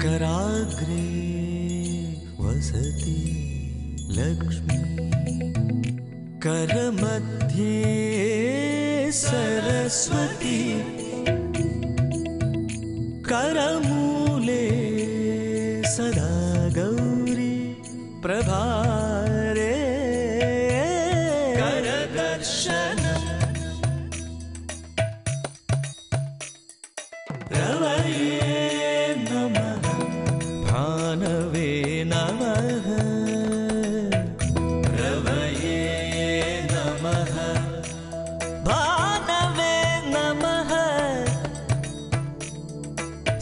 कराग्रे वसति लक्ष्मी करमध्ये सरस्वती करमूले सदा गौरी प्रभारे करदर्शनम् रवये नमः भानवे नमः रवये नमः भानवे नमः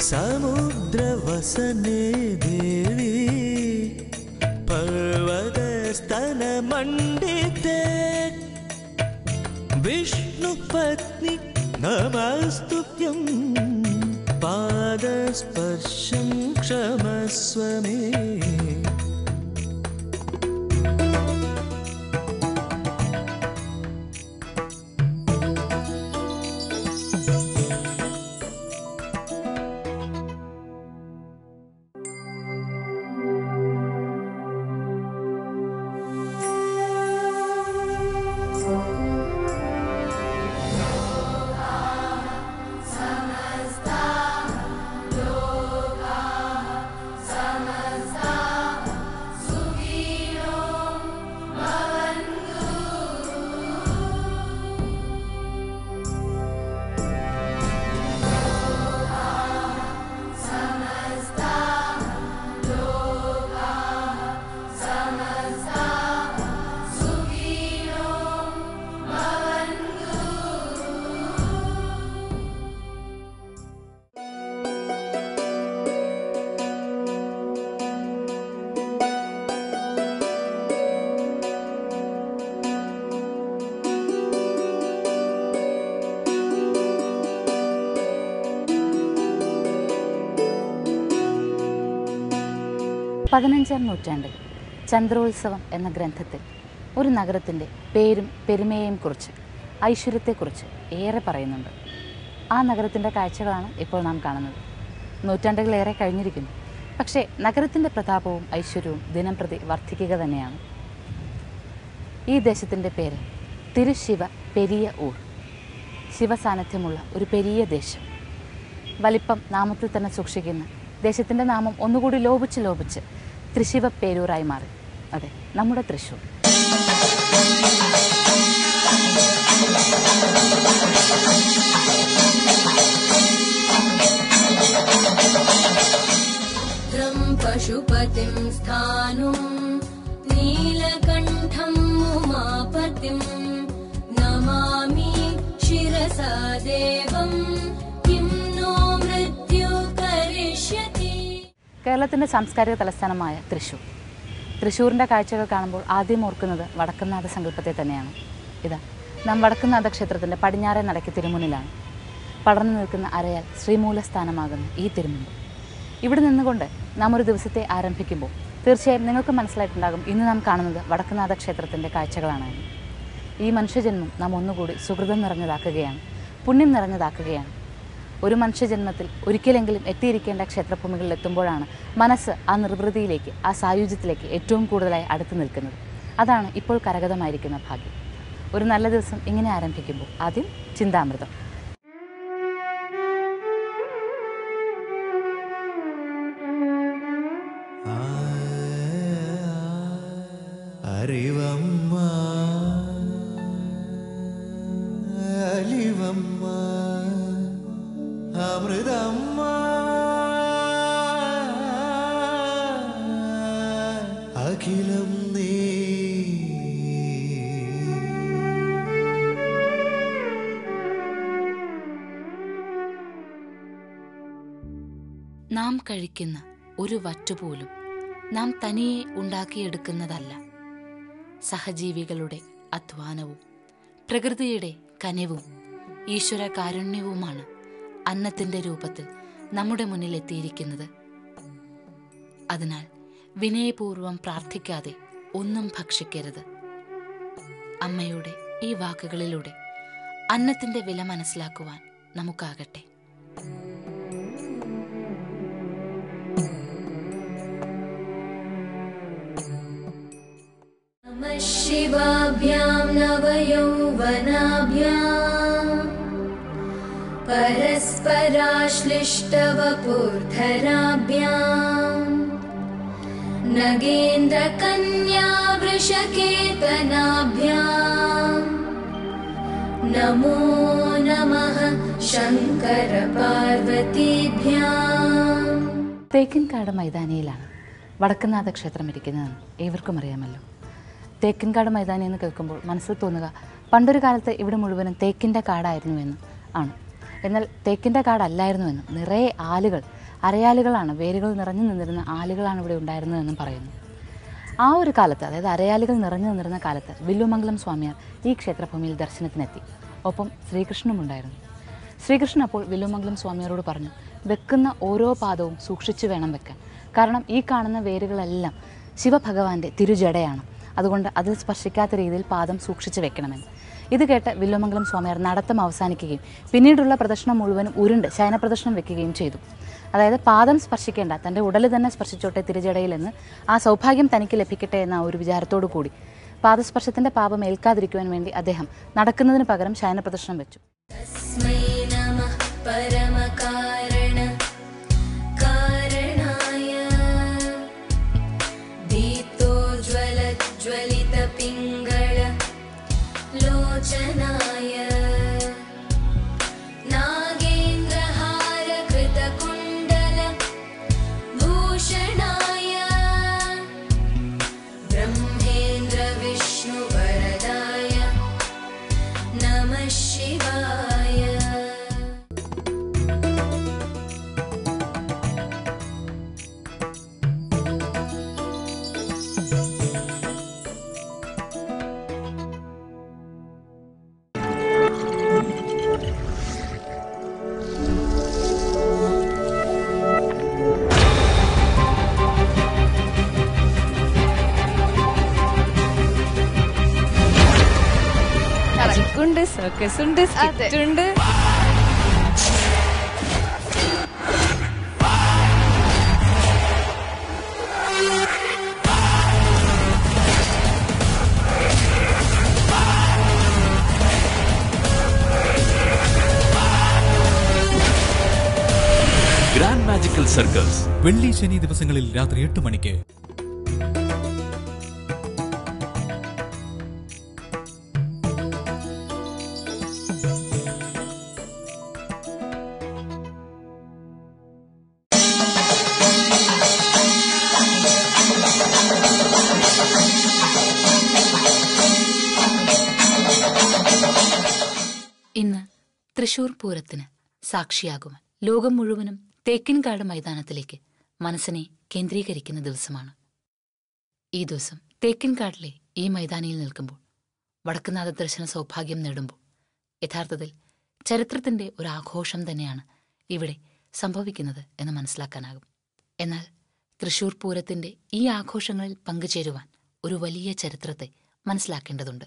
समुद्रवसने देवी पर्वतस्तनमण्डिते विष्णुपत्नी नमस्तुभ्यं पादस्पर्शं क्षमस्व मे പതിനഞ്ചാം നൂറ്റാണ്ടിൽ ചന്ദ്രോത്സവം എന്ന ഗ്രന്ഥത്തിൽ ഒരു നഗരത്തിൻ്റെ പേരും പെരുമയെയും കുറിച്ച് ഐശ്വര്യത്തെക്കുറിച്ച് ഏറെ പറയുന്നുണ്ട്. ആ നഗരത്തിൻ്റെ കാഴ്ചകളാണ് ഇപ്പോൾ നാം കാണുന്നത്. നൂറ്റാണ്ടുകളേറെ കഴിഞ്ഞിരിക്കുന്നു. പക്ഷേ നഗരത്തിൻ്റെ പ്രതാപവും ഐശ്വര്യവും ദിനംപ്രതി വർദ്ധിക്കുക തന്നെയാണ്. ഈ ദേശത്തിൻ്റെ പേര് തിരുശിവ പെരിയ ഊർ, ശിവസാന്നിധ്യമുള്ള ഒരു പെരിയ ദേശം. വലിപ്പം നാമത്തിൽ തന്നെ സൂക്ഷിക്കുന്ന ദേശത്തിൻ്റെ നാമം ഒന്നുകൂടി ലോപിച്ച് തൃശിവ പേരൂരായി മാറി. അതെ, നമ്മുടെ തൃശ്ശൂർ. പശുപതിം സ്ഥാനും നീലകണ്ഠം ഉമാപതിം നമാമി ശിരസാ ദേവം കിം നോ മൃത്യു കരിഷ്യതി. കേരളത്തിൻ്റെ സാംസ്കാരിക തലസ്ഥാനമായ തൃശ്ശൂർ. തൃശ്ശൂരിൻ്റെ കാഴ്ചകൾ കാണുമ്പോൾ ആദ്യം ഓർക്കുന്നത് വടക്കുംനാഥ സങ്കല്പത്തെ തന്നെയാണ്. ഇതാ നാം വടക്കുംനാഥ ക്ഷേത്രത്തിൻ്റെ പടിഞ്ഞാറേ നടയ്ക്ക് തിരുമുന്നിലാണ്. പടർന്നു നിൽക്കുന്ന അരയാൽ ശ്രീമൂലസ്ഥാനമാകുന്ന ഈ തിരുമുമ്പ്. ഇവിടെ നിന്നുകൊണ്ട് നാം ഒരു ദിവസത്തെ ആരംഭിക്കുമ്പോൾ തീർച്ചയായും നിങ്ങൾക്ക് മനസ്സിലായിട്ടുണ്ടാകും ഇന്ന് നാം കാണുന്നത് വടക്കുംനാഥ ക്ഷേത്രത്തിൻ്റെ കാഴ്ചകളാണ്. ഈ മനുഷ്യജന്മം നാം ഒന്നുകൂടി സുഹൃതം നിറഞ്ഞതാക്കുകയാണ്, പുണ്യം നിറഞ്ഞതാക്കുകയാണ്. ഒരു മനുഷ്യജന്മത്തിൽ ഒരിക്കലെങ്കിലും എത്തിയിരിക്കേണ്ട ക്ഷേത്രഭൂമികളിൽ എത്തുമ്പോഴാണ് മനസ്സ് ആ നിർവൃതിയിലേക്ക്, ആ സായുജ്യത്തിലേക്ക് ഏറ്റവും കൂടുതലായി അടുത്ത് നിൽക്കുന്നത്. അതാണ് ഇപ്പോൾ കരഗതമായിരിക്കുന്ന ഭാഗ്യം. ഒരു നല്ല ദിവസം ഇങ്ങനെ ആരംഭിക്കുമ്പോൾ ആദ്യം ചിന്താമൃതം. അറിവമ്മ അലിവമ്മ അമൃതമ്മ അഖിലം നീ. നാം കഴിക്കുന്ന ഒരു വറ്റുപോലും നാം തനിയെ ഉണ്ടാക്കിയെടുക്കുന്നതല്ല. സഹജീവികളുടെ അധ്വാനവും പ്രകൃതിയുടെ കനിവും ഈശ്വര കാരുണ്യവുമാണ് അന്നത്തിൻ്റെ രൂപത്തിൽ നമ്മുടെ മുന്നിൽ എത്തിയിരിക്കുന്നത്. അതിനാൽ വിനയപൂർവം പ്രാർത്ഥിക്കാതെ ഒന്നും ഭക്ഷിക്കരുത്. അമ്മയുടെ ഈ വാക്കുകളിലൂടെ അന്നത്തിൻ്റെ വില മനസ്സിലാക്കുവാൻ നമുക്കാകട്ടെ. शिवाभ्यां नवयौवनाभ्याम् परस्पराश्लिष्टवपुर्धराभ्याम् नगेन्द्रकन्या वृषकेतनाभ्याम् नमो नमः शङ्करपार्वतीभ्याम्. തേക്കിൻകാട് മൈതാനിയിലാണ് വടക്കുംനാഥ ക്ഷേത്രം ഇരിക്കുന്നതെന്ന് ഏവർക്കും അറിയാമല്ലോ. തേക്കിൻകാട് മൈതാനി എന്ന് കേൾക്കുമ്പോൾ മനസ്സിൽ തോന്നുക പണ്ടൊരു കാലത്ത് ഇവിടെ മുഴുവനും തേക്കിൻ്റെ കാടായിരുന്നുവെന്ന് ആണ്. എന്നാൽ തേക്കിൻ്റെ കാടല്ലായിരുന്നുവെന്നും നിറയെ ആലുകൾ, അരയാലുകളാണ്, വേരുകൾ നിറഞ്ഞു നിന്നിരുന്ന ആലുകളാണ് ഇവിടെ ഉണ്ടായിരുന്നതെന്നും പറയുന്നു. ആ ഒരു കാലത്ത്, അതായത് അരയാലുകൾ നിറഞ്ഞു നിന്നിരുന്ന കാലത്ത് വില്ലുമംഗലം സ്വാമിയാർ ഈ ക്ഷേത്രഭൂമിയിൽ ദർശനത്തിനെത്തി. ഒപ്പം ശ്രീകൃഷ്ണനും ഉണ്ടായിരുന്നു. ശ്രീകൃഷ്ണൻ അപ്പോൾ വില്ലുമംഗലം സ്വാമിയാരോട് പറഞ്ഞു, വെക്കുന്ന ഓരോ പാദവും സൂക്ഷിച്ചു വേണം വെക്കാൻ. കാരണം ഈ കാണുന്ന വേരുകളെല്ലാം ശിവഭഗവാന്റെ തിരുജടയാണ്. അതുകൊണ്ട് അതിൽ സ്പർശിക്കാത്ത രീതിയിൽ പാദം സൂക്ഷിച്ചു വെക്കണമെന്ന്. ഇത് കേട്ട് വില്ലുമംഗലം സ്വാമിയാർ നടത്തം അവസാനിക്കുകയും പിന്നീടുള്ള പ്രദക്ഷിണം മുഴുവനും ഉരുണ്ട് ശയനപ്രദക്ഷിണം വെക്കുകയും ചെയ്തു. അതായത് പാദം സ്പർശിക്കേണ്ട, തൻ്റെ ഉടൽ തന്നെ സ്പർശിച്ചോട്ടെ തിരുജടയിൽ എന്ന്, ആ സൗഭാഗ്യം തനിക്ക് ലഭിക്കട്ടെ എന്ന ഒരു വിചാരത്തോടു കൂടി പാദസ്പർശത്തിൻ്റെ പാപം ഏൽക്കാതിരിക്കുവാൻ വേണ്ടി അദ്ദേഹം നടക്കുന്നതിന് പകരം ശയനപ്രദക്ഷിണം വെച്ചു. സർക്കസുണ്ട്, സ്കിറ്റുണ്ട്. ഗ്രാൻഡ് മാജിക്കൽ സർക്കസ് വെള്ളി ശനി ദിവസങ്ങളിൽ രാത്രി 8 മണിക്ക്. ഇന്ന് തൃശൂർ പൂരത്തിന് സാക്ഷിയാകുവാൻ ലോകം മുഴുവനും തേക്കിൻകാട് മൈതാനത്തിലേക്ക് മനസ്സിനെ കേന്ദ്രീകരിക്കുന്ന ദിവസമാണ്. ഈ ദിവസം തേക്കിൻകാടിലെ ഈ മൈതാനിയിൽ നിൽക്കുമ്പോൾ, വടക്കുംനാഥ ദർശന സൗഭാഗ്യം നേടുമ്പോൾ യഥാർത്ഥത്തിൽ ചരിത്രത്തിന്റെ ഒരു ആഘോഷം തന്നെയാണ് ഇവിടെ സംഭവിക്കുന്നത് എന്ന് മനസ്സിലാക്കാനാകും. എന്നാൽ തൃശൂർ പൂരത്തിന്റെ ഈ ആഘോഷങ്ങളിൽ പങ്കുചേരുവാൻ ഒരു വലിയ ചരിത്രത്തെ മനസ്സിലാക്കേണ്ടതുണ്ട്.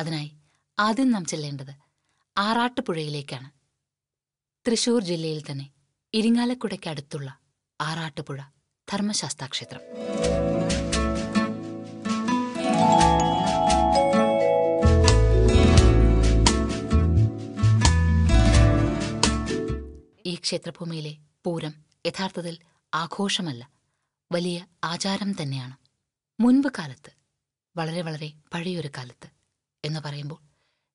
അതിനായി ആദ്യം നാം ചെല്ലേണ്ടത് ആറാട്ടുപുഴയിലേക്കാണ്. തൃശൂർ ജില്ലയിൽ തന്നെ ഇരിങ്ങാലക്കുടയ്ക്കടുത്തുള്ള ആറാട്ടുപുഴ ധർമ്മശാസ്താക്ഷേത്രം. ഈ ക്ഷേത്രഭൂമിയിലെ പൂരം യഥാർത്ഥത്തിൽ ആഘോഷമല്ല, വലിയ ആചാരം തന്നെയാണ്. മുൻപ് കാലത്ത്, വളരെ വളരെ പഴയൊരു കാലത്ത് എന്ന് പറയുമ്പോൾ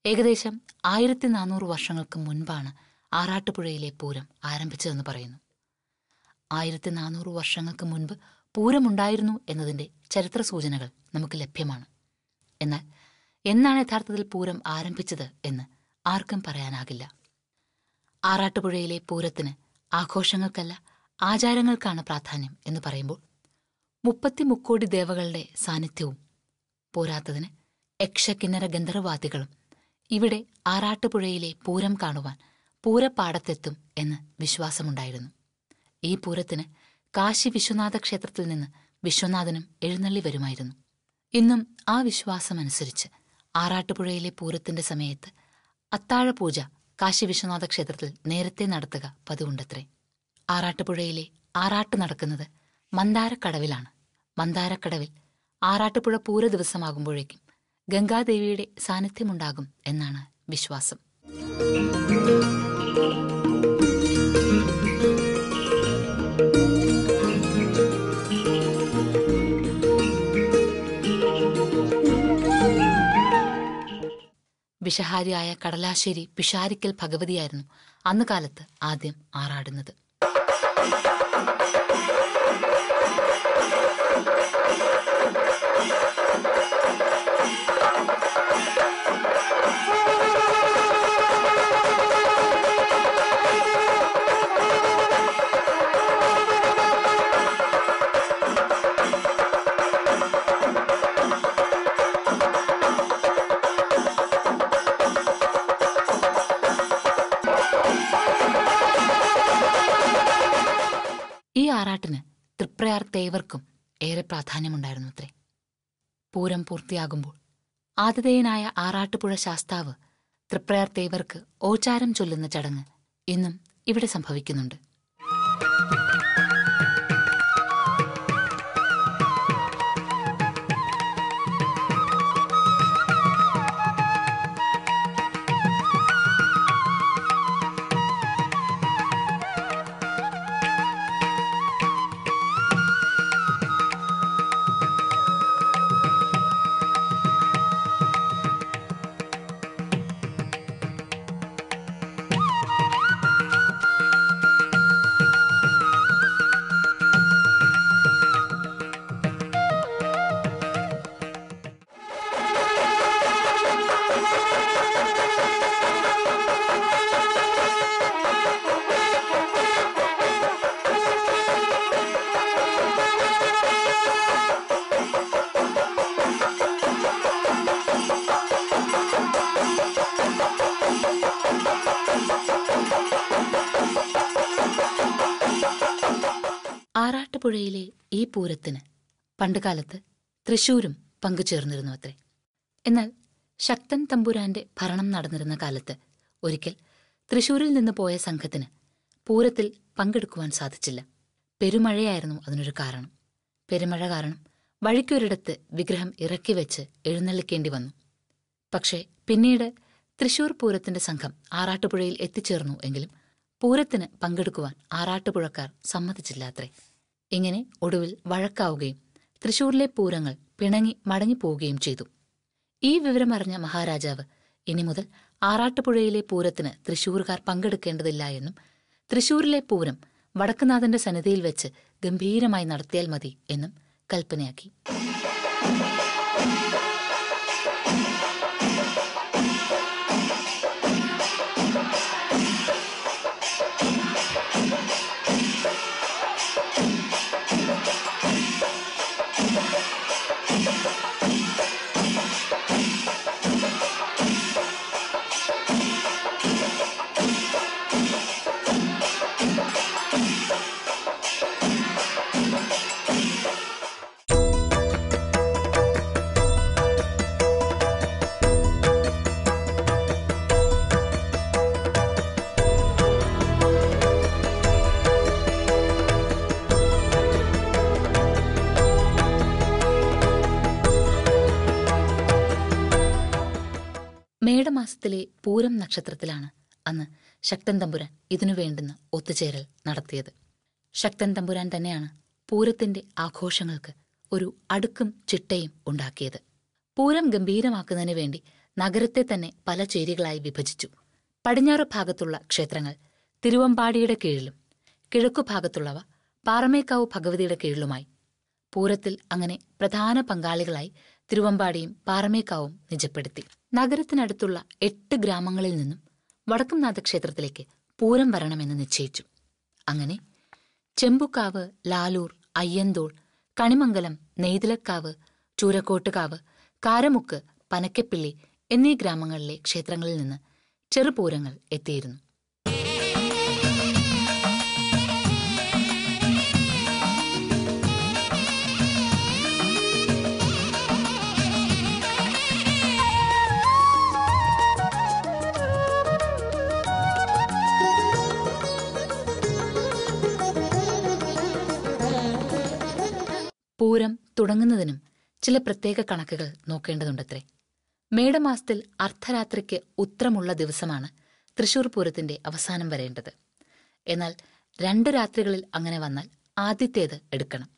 ഏകദേശം 1400 വർഷങ്ങൾക്ക് മുൻപാണ് ആറാട്ടുപുഴയിലെ പൂരം ആരംഭിച്ചതെന്ന് പറയുന്നു. 1400 വർഷങ്ങൾക്ക് മുൻപ് പൂരമുണ്ടായിരുന്നു എന്നതിൻ്റെ ചരിത്ര സൂചനകൾ നമുക്ക് ലഭ്യമാണ്. എന്നാൽ എന്നാണ് യഥാർത്ഥത്തിൽ പൂരം ആരംഭിച്ചത് എന്ന് ആർക്കും പറയാനാകില്ല. ആറാട്ടുപുഴയിലെ പൂരത്തിന് ആഘോഷങ്ങൾക്കല്ല, ആചാരങ്ങൾക്കാണ് പ്രാധാന്യം എന്ന് പറയുമ്പോൾ 30 ദേവകളുടെ സാന്നിധ്യവും പോരാത്തതിന് യക്ഷകിന്നര ഗന്ധർവാദികളും ഇവിടെ ആറാട്ടുപുഴയിലെ പൂരം കാണുവാൻ പൂരപ്പാടത്തെത്തും എന്ന് വിശ്വാസമുണ്ടായിരുന്നു. ഈ പൂരത്തിന് കാശി വിശ്വനാഥ ക്ഷേത്രത്തിൽ നിന്ന് വിശ്വനാഥനും എഴുന്നള്ളി വരുമായിരുന്നു. ഇന്നും ആ വിശ്വാസമനുസരിച്ച് ആറാട്ടുപുഴയിലെ പൂരത്തിന്റെ സമയത്ത് അത്താഴപൂജ കാശി വിശ്വനാഥ ക്ഷേത്രത്തിൽ നേരത്തെ നടത്തുക പതിവുണ്ടത്രേ. ആറാട്ടുപുഴയിലെ ആറാട്ട് നടക്കുന്നത് മന്ദാരക്കടവിലാണ്. മന്ദാരക്കടവിൽ ആറാട്ടുപുഴ പൂര ദിവസമാകുമ്പോഴേക്കും ഗംഗാദേവിയുടെ സാന്നിധ്യമുണ്ടാകും എന്നാണ് വിശ്വാസം. വിഷഹാരിയായ കടലാശ്ശേരി പിഷാരിക്കൽ ഭഗവതിയായിരുന്നു അന്ന് കാലത്ത് ആദ്യം ആറാടുന്നത്. ഈ ആറാട്ടിന് തൃപ്രയാർ തേവർക്കും ഏറെ പ്രാധാന്യമുണ്ടായിരുന്നു അത്രേ. പൂരം പൂർത്തിയാകുമ്പോൾ ആതിഥേയനായ ആറാട്ടുപുഴ ശാസ്താവ് തൃപ്രയാർ തേവർക്ക് ഓച്ചാരം ചൊല്ലുന്ന ചടങ്ങ് ഇന്നും ഇവിടെ സംഭവിക്കുന്നുണ്ട്. ആറാട്ടുപുഴയിലെ ഈ പൂരത്തിന് പണ്ടുകാലത്ത് തൃശൂരും പങ്കുചേർന്നിരുന്നു അത്രേ. എന്നാൽ ശക്തൻ തമ്പുരാന്റെ ഭരണം നടന്നിരുന്ന കാലത്ത് ഒരിക്കൽ തൃശൂരിൽ നിന്ന് പോയ സംഘത്തിന് പൂരത്തിൽ പങ്കെടുക്കുവാൻ സാധിച്ചില്ല. പെരുമഴയായിരുന്നു അതിനൊരു കാരണം. പെരുമഴ കാരണം വഴിക്കൊരിടത്ത് വിഗ്രഹം ഇറക്കി വെച്ച് എഴുന്നള്ളിക്കേണ്ടി വന്നു. പക്ഷേ പിന്നീട് തൃശൂർ പൂരത്തിന്റെ സംഘം ആറാട്ടുപുഴയിൽ എത്തിച്ചേർന്നു. എങ്കിലും പൂരത്തിന് പങ്കെടുക്കുവാൻ ആറാട്ടുപുഴക്കാർ സമ്മതിച്ചില്ല അത്രേ. ഇങ്ങനെ ഒടുവിൽ വഴക്കാവുകയും തൃശൂരിലെ പൂരങ്ങൾ പിണങ്ങി മടങ്ങിപ്പോവുകയും ചെയ്തു. ഈ വിവരമറിഞ്ഞ മഹാരാജാവ് ഇനി മുതൽ ആറാട്ടുപുഴയിലെ പൂരത്തിന് തൃശൂർകാർ പങ്കെടുക്കേണ്ടതില്ല എന്നും തൃശൂരിലെ പൂരം വടക്കുനാഥന്റെ സന്നിധിയിൽ വെച്ച് ഗംഭീരമായി നടത്തിയാൽ മതി എന്നും കൽപ്പനയാക്കി. മേടമാസത്തിലെ പൂരം നക്ഷത്രത്തിലാണ് അന്ന് ശക്തൻ തമ്പുരാൻ ഇതിനു വേണ്ടുന്ന ഒത്തുചേരൽ നടത്തിയത്. ശക്തൻ തമ്പുരാൻ തന്നെയാണ് പൂരത്തിന്റെ ആഘോഷങ്ങൾക്ക് ഒരു അടുക്കും ചിട്ടയും ഉണ്ടാക്കിയത്. പൂരം ഗംഭീരമാക്കുന്നതിന് വേണ്ടി നഗരത്തെ തന്നെ പല ചേരികളായി വിഭജിച്ചു. പടിഞ്ഞാറ് ഭാഗത്തുള്ള ക്ഷേത്രങ്ങൾ തിരുവമ്പാടിയുടെ കീഴിലും കിഴക്കുഭാഗത്തുള്ളവ പാറമേക്കാവ് ഭഗവതിയുടെ കീഴിലുമായി. പൂരത്തിൽ അങ്ങനെ പ്രധാന പങ്കാളികളായി തിരുവമ്പാടിയും പാറമേക്കാവും നിജപ്പെടുത്തി. നഗരത്തിനടുത്തുള്ള 8 ഗ്രാമങ്ങളിൽ നിന്നും വടക്കുംനാഥ ക്ഷേത്രത്തിലേക്ക് പൂരം വരണമെന്ന് നിശ്ചയിച്ചു. അങ്ങനെ ചെമ്പുക്കാവ്, ലാലൂർ, അയ്യന്തോൾ, കണിമംഗലം, നെയ്തിലക്കാവ്, ചൂരക്കോട്ടുകാവ്, കാരമുക്ക്, പനക്കപ്പിള്ളി എന്നീ ഗ്രാമങ്ങളിലെ ക്ഷേത്രങ്ങളിൽ നിന്ന് ചെറുപൂരങ്ങൾ എത്തിയിരുന്നു. പൂരം തുടങ്ങുന്നതിനും ചില പ്രത്യേക കണക്കുകൾ നോക്കേണ്ടതുണ്ടത്രേ. മേടമാസത്തിൽ അർദ്ധരാത്രിക്ക് ഉത്രമുള്ള ദിവസമാണ് തൃശൂർ പൂരത്തിന്റെ അവസാനം വരേണ്ടത്. എന്നാൽ 2 രാത്രികളിൽ അങ്ങനെ വന്നാൽ ആദ്യത്തേത് എടുക്കണം.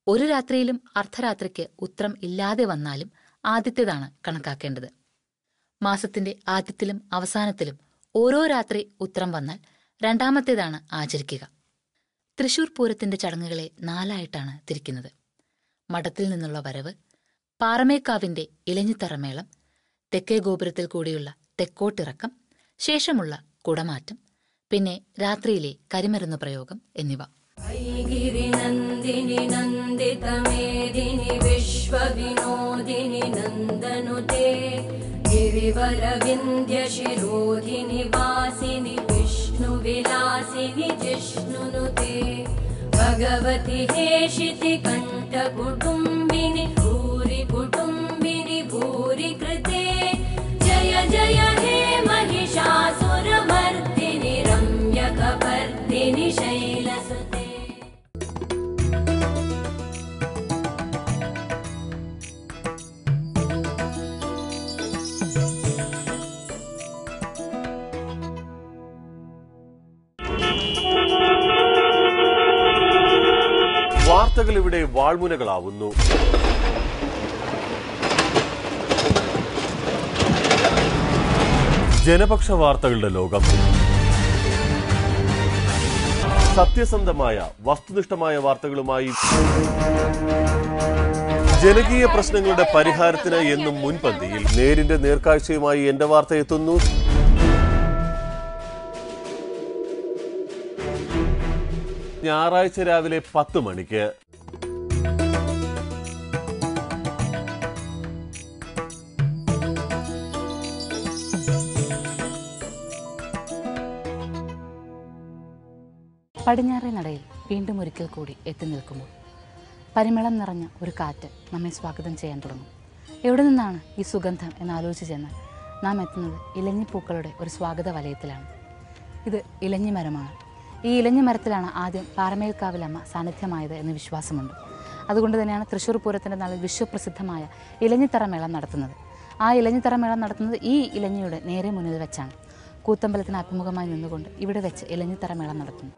ഒരു രാത്രിയിലും അർദ്ധരാത്രിക്ക് ഉത്രം ഇല്ലാതെ വന്നാലും ആദ്യത്തേതാണ് കണക്കാക്കേണ്ടത്. മാസത്തിന്റെ ആദ്യത്തിലും അവസാനത്തിലും ഓരോ രാത്രി ഉത്രം വന്നാൽ രണ്ടാമത്തേതാണ് ആചരിക്കുക. തൃശൂർ പൂരത്തിന്റെ ചടങ്ങുകളെ 4ആയിട്ടാണ് തിരിക്കുന്നത്. മഠത്തിൽ നിന്നുള്ള വരവ്, പാറമേക്കാവിന്റെ ഇലഞ്ഞിത്തറമേളം, തെക്കേ ഗോപുരത്തിൽ കൂടിയുള്ള തെക്കോട്ടിറക്കം, ശേഷമുള്ള കുടമാറ്റം, പിന്നെ രാത്രിയിലെ കരിമരുന്ന് പ്രയോഗം എന്നിവ. ഐഗിരിനന്ദിനി നന്ദിതമേദിനി വിശ്വവിനോദിനി നന്ദനുതേ ഗിരിവരവിന്ധ്യശിരോധിനി വാസിനി വിഷ്ണുവിലാസിനി ജിഷ്ണുനുതേ ഭഗവതി ഹേഷിതി കണ്ഠകുടുംബിനി ഭൂരി കുടുംബിനി ഭൂരി കൃതേ ജയ ജയ ഹേ महिषासुरमर्दिनि रम्यकपर्दिनि शैलसुते. വാർത്തകൾ ഇവിടെ വാൾമുനകളാവുന്നു. ജനപക്ഷ വാർത്തകളുടെ ലോകം. സത്യസന്ധമായ വസ്തുനിഷ്ഠമായ വാർത്തകളുമായി ജനകീയ പ്രശ്നങ്ങളുടെ പരിഹാരത്തിന് എന്നും മുൻപന്തിയിൽ നേരിന്റെ നേർക്കാഴ്ചയുമായി എന്റെ വാർത്ത എത്തുന്നു. ഞായറാഴ്ച രാവിലെ 10 മണിക്ക്. പടിഞ്ഞാറേ നടയിൽ വീണ്ടും ഒരിക്കൽ കൂടി എത്തി നിൽക്കുമ്പോൾ പരിമളം നിറഞ്ഞ ഒരു കാറ്റ് നമ്മെ സ്വാഗതം ചെയ്യാൻ തുടങ്ങും. എവിടെ നിന്നാണ് ഈ സുഗന്ധം എന്നാലോചിച്ച് ചെന്നാൽ നാം എത്തുന്നത് ഇലഞ്ഞിപ്പൂക്കളുടെ ഒരു സ്വാഗത വലയത്തിലാണ്. ഇത് ഇലഞ്ഞി മരമാണ്. ഈ ഇലഞ്ഞി മരത്തിലാണ് ആദ്യം പാറമേൽക്കാവിലമ്മ സാന്നിധ്യമായത് എന്ന് വിശ്വാസമുണ്ട്. അതുകൊണ്ട് തന്നെയാണ് തൃശ്ശൂർ പൂരത്തിൻ്റെ നാളിൽ വിശ്വപ്രസിദ്ധമായ ഇലഞ്ഞിത്തറമേളം നടത്തുന്നത്. ആ ഇലഞ്ഞിത്തറമേളം നടത്തുന്നത് ഈ ഇലഞ്ഞിയുടെ നേരെ മുന്നിൽ വെച്ചാണ്. കൂത്തമ്പലത്തിന് അഭിമുഖമായി നിന്നുകൊണ്ട് ഇവിടെ വെച്ച് ഇലഞ്ഞിത്തറമേളം നടത്തുന്നു.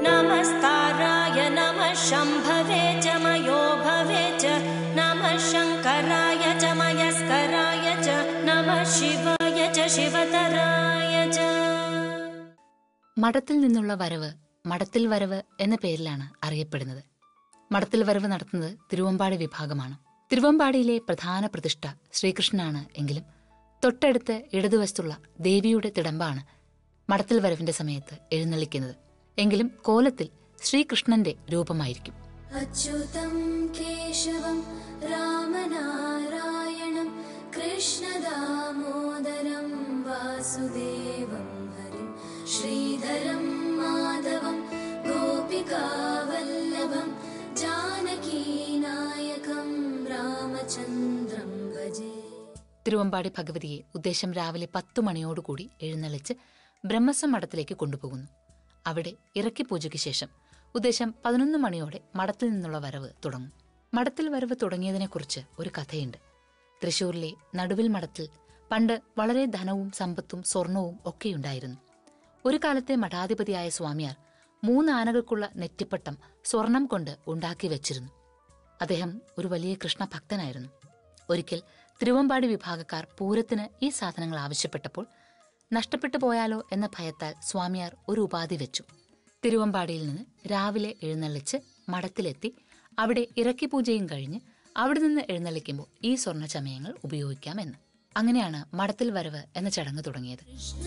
നമസ്കാരായ നമഃ ശംഭവേ ച മയോ ഭവേ ച നമഃ ശങ്കരായ ച മയസ്കരായ ച നമഃ ശിവായ ച ശിവതരായ ച. മഠത്തിൽ നിന്നുള്ള വരവ് മഠത്തിൽ വരവ് എന്ന പേരിലാണ് അറിയപ്പെടുന്നത്. മഠത്തിൽ വരവ് നടത്തുന്നത് തിരുവമ്പാടി വിഭാഗമാണ്. തിരുവമ്പാടിയിലെ പ്രധാന പ്രതിഷ്ഠ ശ്രീകൃഷ്ണനാണ് എങ്കിലും തൊട്ടടുത്ത് ഇടതുവശത്തുള്ള ദേവിയുടെ തിടമ്പാണ് മഠത്തിൽ വരവിന്റെ സമയത്ത് എഴുന്നള്ളിക്കുന്നത്. എങ്കിലും കോലത്തിൽ ശ്രീകൃഷ്ണന്റെ രൂപമായിരിക്കും. അച്യുതം കേശവം രാമനാരായണം കൃഷ്ണദാമോദരം വാസുദേവം ഹരിം ശ്രീധരം മാധവം ഗോപികാവല്ലഭം ജാനകീനായകം രാമചന്ദ്രം ഭജേ. തിരുവമ്പാടി ഭഗവതിയെ ഉദ്ദേശം രാവിലെ 10 മണിയോടുകൂടി എഴുന്നള്ളിച്ച് ബ്രഹ്മസ്വം മഠത്തിലേക്ക് കൊണ്ടുപോകുന്നു. അവിടെ ഇറക്കി പൂജയ്ക്ക് ശേഷം ഉദ്ദേശം 11 മണിയോടെ മഠത്തിൽ നിന്നുള്ള വരവ് തുടങ്ങും. മഠത്തിൽ വരവ് തുടങ്ങിയതിനെക്കുറിച്ച് ഒരു കഥയുണ്ട്. തൃശൂരിലെ നടുവിൽ മഠത്തിൽ പണ്ട് വളരെ ധനവും സമ്പത്തും സ്വർണവും ഒക്കെയുണ്ടായിരുന്നു. ഒരു കാലത്തെ മഠാധിപതിയായ സ്വാമിയാർ 3 ആനകൾക്കുള്ള നെറ്റിപ്പട്ടം സ്വർണം കൊണ്ട് ഉണ്ടാക്കി വെച്ചിരുന്നു. അദ്ദേഹം ഒരു വലിയ കൃഷ്ണഭക്തനായിരുന്നു. ഒരിക്കൽ തിരുവമ്പാടി വിഭാഗക്കാർ പൂരത്തിന് ഈ സാധനങ്ങൾ ആവശ്യപ്പെട്ടപ്പോൾ നഷ്ടപ്പെട്ടു പോയാലോ എന്ന ഭയത്താൽ സ്വാമിയാർ ഒരു ഉപാധി വെച്ചു. തിരുവമ്പാടിയിൽ നിന്ന് രാവിലെ എഴുന്നള്ളിച്ച് മഠത്തിലെത്തി അവിടെ ഇറക്കി പൂജയും കഴിഞ്ഞ് അവിടെ നിന്ന് എഴുന്നള്ളിക്കുമ്പോൾ ഈ സ്വർണ്ണ ചമയങ്ങൾ ഉപയോഗിക്കാമെന്ന്. അങ്ങനെയാണ് മഠത്തിൽ വരവ് എന്ന ചടങ്ങ് തുടങ്ങിയത്. കൃഷ്ണ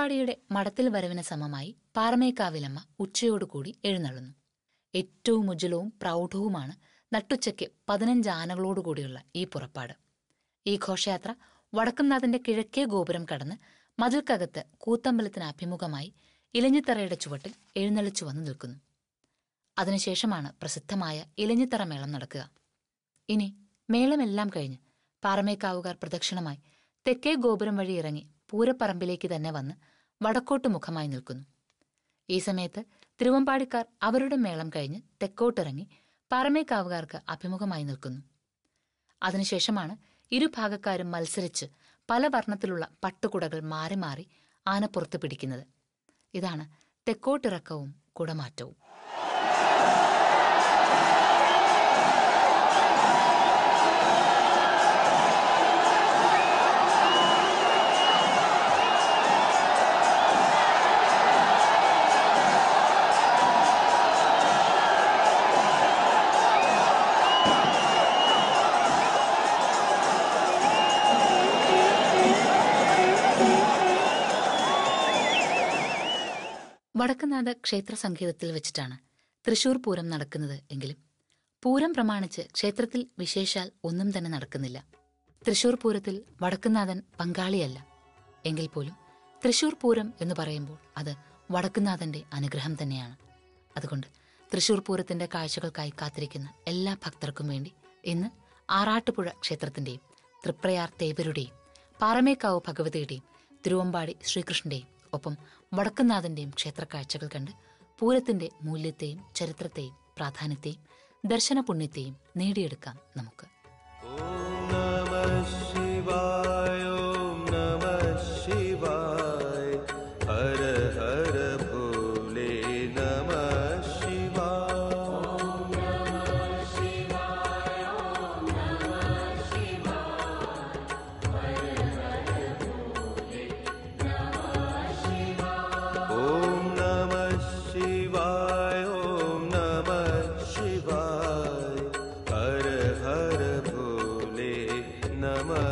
തിരുവമ്പാടിയുടെ മടത്തിൽ വരവിന് സമമായി പാറമേക്കാവിലമ്മ ഉച്ചയോടുകൂടി എഴുന്നള്ളുന്നു. ഏറ്റവും ഉജ്ജ്വലവും പ്രൗഢവുമാണ് നട്ടുച്ചയ്ക്ക് 15 ആനകളോടുകൂടിയുള്ള ഈ പുറപ്പാട്. ഈ ഘോഷയാത്ര വടക്കുംനാഥന്റെ കിഴക്കേ ഗോപുരം കടന്ന് മതിൽക്കകത്ത് കൂത്തമ്പലത്തിന് അഭിമുഖമായി ഇലഞ്ഞിത്തറയുടെ ചുവട്ടിൽ എഴുന്നള്ളിച്ചു വന്നു നിൽക്കുന്നു. അതിനുശേഷമാണ് പ്രസിദ്ധമായ ഇലഞ്ഞിത്തറ മേളം നടക്കുക. ഇനി മേളമെല്ലാം കഴിഞ്ഞ് പാറമേക്കാവുകാർ പ്രദക്ഷിണമായി തെക്കേ ഗോപുരം വഴി ഇറങ്ങി പൂരപ്പറമ്പിലേക്ക് തന്നെ വന്ന് വടക്കോട്ട് മുഖമായി നിൽക്കുന്നു. ഈ സമയത്ത് തിരുവമ്പാടിക്കാർ അവരുടെ മേളം കഴിഞ്ഞ് തെക്കോട്ടിറങ്ങി പാറമേക്കാവുകാർക്ക് അഭിമുഖമായി നിൽക്കുന്നു. അതിനുശേഷമാണ് ഇരുഭാഗക്കാരും മത്സരിച്ച് പല വർണ്ണത്തിലുള്ള പട്ടുകുടകൾ മാറി മാറി ആനപ്പുറത്ത് പിടിക്കുന്നത്. ഇതാണ് തെക്കോട്ടിറക്കവും കുടമാറ്റവും. വടക്കുംനാഥ ക്ഷേത്ര സംഗീതത്തിൽ വെച്ചിട്ടാണ് തൃശൂർ പൂരം നടക്കുന്നത് എങ്കിലും പൂരം പ്രമാണിച്ച് ക്ഷേത്രത്തിൽ വിശേഷാൽ ഒന്നും തന്നെ നടക്കുന്നില്ല. തൃശൂർ പൂരത്തിൽ വടക്കുംനാഥൻ പങ്കാളിയല്ല. എങ്കിൽ പോലും തൃശൂർ പൂരം എന്ന് പറയുമ്പോൾ അത് വടക്കുംനാഥന്റെ അനുഗ്രഹം തന്നെയാണ്. അതുകൊണ്ട് തൃശൂർ പൂരത്തിന്റെ കാഴ്ചകൾക്കായി കാത്തിരിക്കുന്ന എല്ലാ ഭക്തർക്കും വേണ്ടി ഇന്ന് ആറാട്ടുപുഴ ക്ഷേത്രത്തിന്റെയും തൃപ്രയാർ തേവരുടെയും പാറമേക്കാവ് ഭഗവതിയുടെയും തിരുവമ്പാടി ശ്രീകൃഷ്ണന്റെയും ഒപ്പം വടക്കുംനാഥന്റെയും ക്ഷേത്രക്കാഴ്ചകൾ കണ്ട് പൂരത്തിന്റെ മൂല്യത്തെയും ചരിത്രത്തെയും പ്രാധാന്യത്തെയും ദർശന പുണ്യത്തെയും നേടിയെടുക്കാം നമുക്ക്. ഓം നമഃ ശിവായ, ഓം നമഃ ശിവായ, ഹര ഹര ഭോലെ നമഃ ശിവായ. ഓം നമഃ ശിവായ, ഓം നമഃ ശിവായ, ഹര ഹര ഭോലെ നമഃ ശിവായ. ഓം നമഃ ശിവായ, ഓം നമഃ ശിവായ, ഹര ഹര ഭോലെ നമഃ